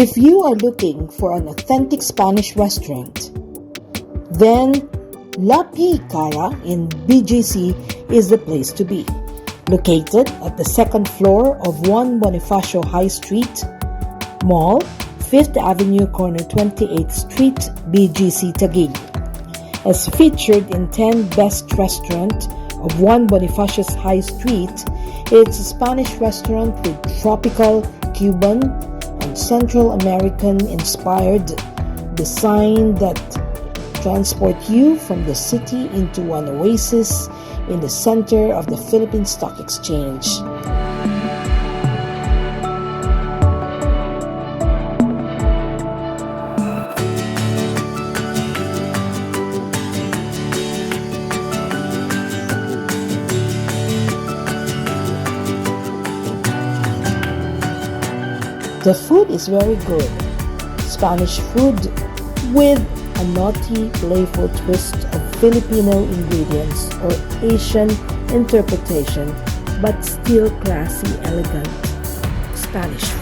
If you are looking for an authentic Spanish restaurant, then La Picara in Bgc is the place to be. Located at the second floor of 1 Bonifacio High Street Mall, 5th Avenue, corner 28th Street, Bgc Taguig. As featured in 10 Best Restaurant of 1 Bonifacius High Street, it's a Spanish restaurant with tropical, Cuban, and Central American inspired design that transport you from the city into an oasis in the center of the Philippine Stock Exchange. The food is very good. Spanish food with a naughty, playful twist of Filipino ingredients or Asian interpretation, but still classy, elegant Spanish food.